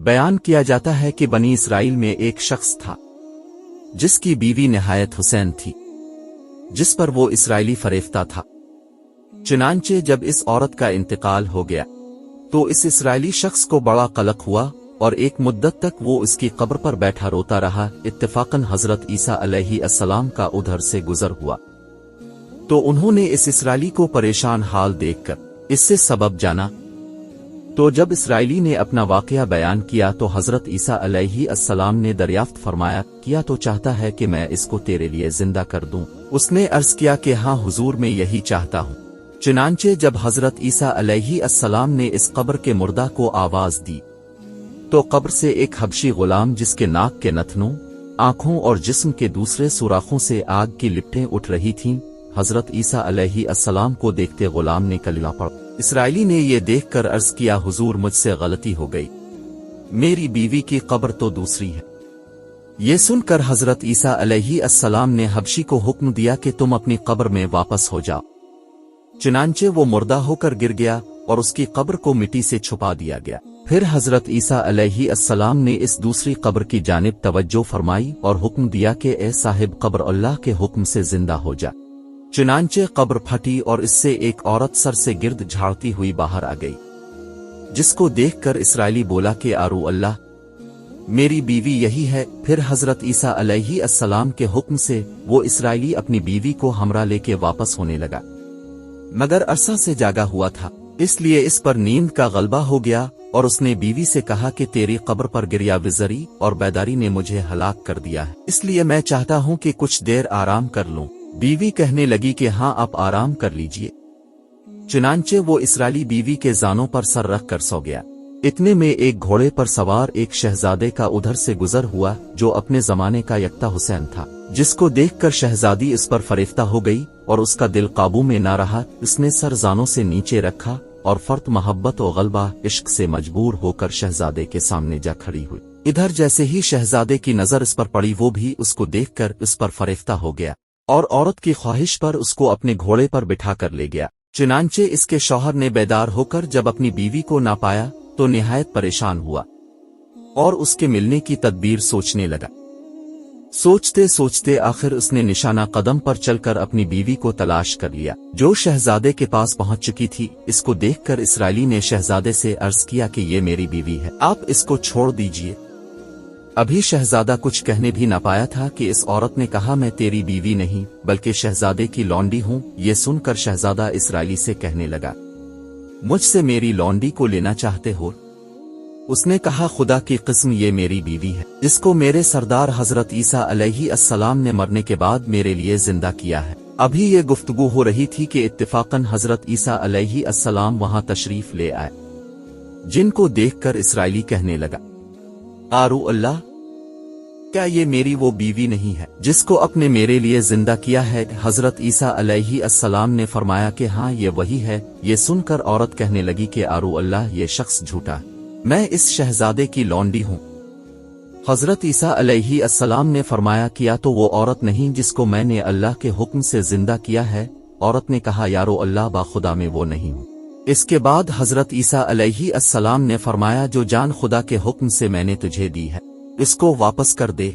بیان کیا جاتا ہے کہ بنی اسرائیل میں ایک شخص تھا جس کی بیوی نہایت حسین تھی، جس پر وہ اسرائیلی فریفتہ تھا۔ چنانچہ جب اس عورت کا انتقال ہو گیا تو اس اسرائیلی شخص کو بڑا قلق ہوا اور ایک مدت تک وہ اس کی قبر پر بیٹھا روتا رہا۔ اتفاقاً حضرت عیسیٰ علیہ السلام کا ادھر سے گزر ہوا تو انہوں نے اس اسرائیلی کو پریشان حال دیکھ کر اس سے سبب جانا۔ تو جب اسرائیلی نے اپنا واقعہ بیان کیا تو حضرت عیسیٰ علیہ السلام نے دریافت فرمایا، کیا تو چاہتا ہے کہ میں اس کو تیرے لیے زندہ کر دوں؟ اس نے عرض کیا کہ ہاں حضور، میں یہی چاہتا ہوں۔ چنانچہ جب حضرت عیسیٰ علیہ السلام نے اس قبر کے مردہ کو آواز دی تو قبر سے ایک حبشی غلام جس کے ناک کے نتنوں، آنکھوں اور جسم کے دوسرے سوراخوں سے آگ کی لپٹیں اٹھ رہی تھیں، حضرت عیسیٰ علیہ السلام کو دیکھتے غلام نے کلمہ پڑھا۔ اسرائیلی نے یہ دیکھ کر عرض کیا، حضور مجھ سے غلطی ہو گئی، میری بیوی کی قبر تو دوسری ہے۔ یہ سن کر حضرت عیسیٰ علیہ السلام نے حبشی کو حکم دیا کہ تم اپنی قبر میں واپس ہو جاؤ۔ چنانچہ وہ مردہ ہو کر گر گیا اور اس کی قبر کو مٹی سے چھپا دیا گیا۔ پھر حضرت عیسیٰ علیہ السلام نے اس دوسری قبر کی جانب توجہ فرمائی اور حکم دیا کہ اے صاحب قبر، اللہ کے حکم سے زندہ ہو جا۔ چنانچہ قبر پھٹی اور اس سے ایک عورت سر سے گرد جھاڑتی ہوئی باہر آ گئی، جس کو دیکھ کر اسرائیلی بولا کہ آرو اللہ، میری بیوی یہی ہے۔ پھر حضرت عیسیٰ علیہ السلام کے حکم سے وہ اسرائیلی اپنی بیوی کو ہمراہ لے کے واپس ہونے لگا، مگر عرصہ سے جاگا ہوا تھا، اس لیے اس پر نیند کا غلبہ ہو گیا اور اس نے بیوی سے کہا کہ تیری قبر پر گریا وزری اور بیداری نے مجھے ہلاک کر دیا ہے، اس لیے میں چاہتا ہوں کہ کچھ دیر آرام کر لوں۔ بیوی کہنے لگی کہ ہاں آپ آرام کر لیجئے۔ چنانچہ وہ اسرائیلی بیوی کے زانوں پر سر رکھ کر سو گیا۔ اتنے میں ایک گھوڑے پر سوار ایک شہزادے کا ادھر سے گزر ہوا جو اپنے زمانے کا یکتا حسین تھا، جس کو دیکھ کر شہزادی اس پر فریفتہ ہو گئی اور اس کا دل قابو میں نہ رہا۔ اس نے سر زانوں سے نیچے رکھا اور فرط محبت و غلبہ عشق سے مجبور ہو کر شہزادے کے سامنے جا کھڑی ہوئی۔ ادھر جیسے ہی شہزادے کی نظر اس پر پڑی، وہ بھی اس کو دیکھ کر اس پر فریفتہ ہو گیا اور عورت کی خواہش پر اس کو اپنے گھوڑے پر بٹھا کر لے گیا۔ چنانچہ اس کے شوہر نے بیدار ہو کر جب اپنی بیوی کو نہ پایا تو نہایت پریشان ہوا اور اس کے ملنے کی تدبیر سوچنے لگا۔ سوچتے سوچتے آخر اس نے نشانہ قدم پر چل کر اپنی بیوی کو تلاش کر لیا، جو شہزادے کے پاس پہنچ چکی تھی۔ اس کو دیکھ کر اسرائیلی نے شہزادے سے عرض کیا کہ یہ میری بیوی ہے، آپ اس کو چھوڑ دیجئے۔ ابھی شہزادہ کچھ کہنے بھی نہ پایا تھا کہ اس عورت نے کہا، میں تیری بیوی نہیں بلکہ شہزادے کی لونڈی ہوں۔ یہ سن کر شہزادہ اسرائیلی سے کہنے لگا، مجھ سے میری لونڈی کو لینا چاہتے ہو؟ اس نے کہا، خدا کی قسم یہ میری بیوی ہے، جس کو میرے سردار حضرت عیسیٰ علیہ السلام نے مرنے کے بعد میرے لیے زندہ کیا ہے۔ ابھی یہ گفتگو ہو رہی تھی کہ اتفاقاً حضرت عیسیٰ علیہ السلام وہاں تشریف لے آئے، جن کو دیکھ کر اسرائیلی کہنے لگا، آرو اللہ، کیا یہ میری وہ بیوی نہیں ہے جس کو اپنے میرے لیے زندہ کیا ہے؟ حضرت عیسیٰ علیہ السلام نے فرمایا کہ ہاں یہ وہی ہے۔ یہ سن کر عورت کہنے لگی کہ آرو اللہ، یہ شخص جھوٹا ہے، میں اس شہزادے کی لونڈی ہوں۔ حضرت عیسیٰ علیہ السلام نے فرمایا، کیا تو وہ عورت نہیں جس کو میں نے اللہ کے حکم سے زندہ کیا ہے؟ عورت نے کہا، یارو اللہ، با خدا میں وہ نہیں ہوں۔ اس کے بعد حضرت عیسیٰ علیہ السلام نے فرمایا، جو جان خدا کے حکم سے میں نے تجھے دی ہے اس کو واپس کر دے۔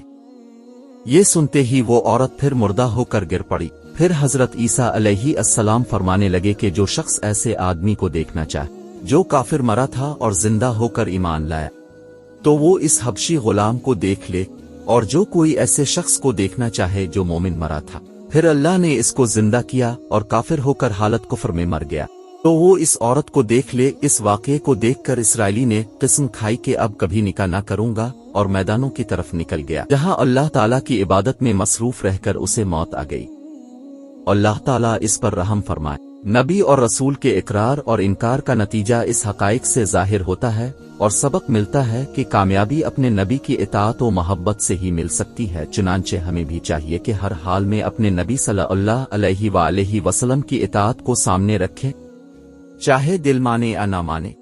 یہ سنتے ہی وہ عورت پھر مردہ ہو کر گر پڑی۔ پھر حضرت عیسیٰ علیہ السلام فرمانے لگے کہ جو شخص ایسے آدمی کو دیکھنا چاہے جو کافر مرا تھا اور زندہ ہو کر ایمان لایا، تو وہ اس حبشی غلام کو دیکھ لے، اور جو کوئی ایسے شخص کو دیکھنا چاہے جو مومن مرا تھا، پھر اللہ نے اس کو زندہ کیا اور کافر ہو کر حالت کفر میں مر گیا، تو وہ اس عورت کو دیکھ لے۔ اس واقعے کو دیکھ کر اسرائیلی نے قسم کھائی کہ اب کبھی نکاح نہ کروں گا، اور میدانوں کی طرف نکل گیا جہاں اللہ تعالیٰ کی عبادت میں مصروف رہ کر اسے موت آ گئی۔ اللہ تعالیٰ اس پر رحم فرمائے۔ نبی اور رسول کے اقرار اور انکار کا نتیجہ اس حقائق سے ظاہر ہوتا ہے اور سبق ملتا ہے کہ کامیابی اپنے نبی کی اطاعت و محبت سے ہی مل سکتی ہے۔ چنانچہ ہمیں بھی چاہیے کہ ہر حال میں اپنے نبی صلی اللہ علیہ وآلہ وسلم کی اطاعت کو سامنے رکھیں، چاہے دل مانے یا نہ مانے۔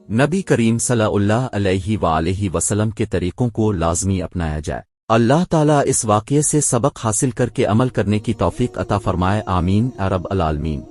نبی کریم صلی اللہ علیہ وآلہ وسلم کے طریقوں کو لازمی اپنایا جائے۔ اللہ تعالیٰ اس واقعے سے سبق حاصل کر کے عمل کرنے کی توفیق عطا فرمائے، آمین یا رب العالمین۔